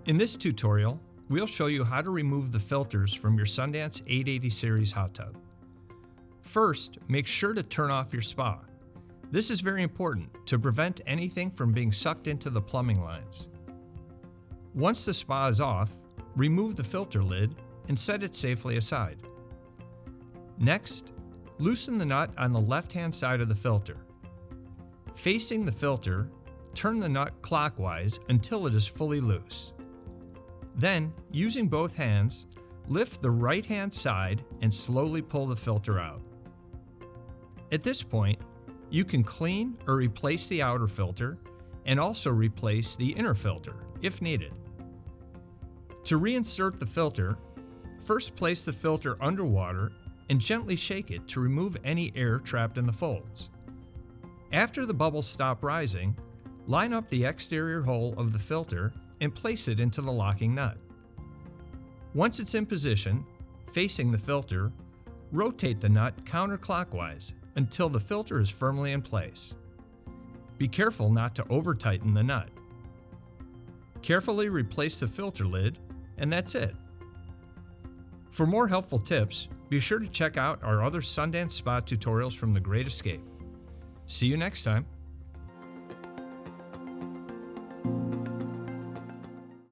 In this tutorial, we'll show you how to remove the filters from your Sundance 880 series hot tub. First, make sure to turn off your spa. This is very important to prevent anything from being sucked into the plumbing lines. Once the spa is off, remove the filter lid and set it safely aside. Next, loosen the nut on the left-hand side of the filter. Facing the filter, turn the nut clockwise until it is fully loose. Then, using both hands, lift the right-hand side and slowly pull the filter out. At this point, you can clean or replace the outer filter and also replace the inner filter if needed. To reinsert the filter, first place the filter underwater and gently shake it to remove any air trapped in the folds. After the bubbles stop rising, line up the exterior hole of the filter and place it into the locking nut. Once it's in position, facing the filter, rotate the nut counterclockwise until the filter is firmly in place. Be careful not to over-tighten the nut. Carefully replace the filter lid, and that's it. For more helpful tips, be sure to check out our other Sundance Spa tutorials from The Great Escape. See you next time.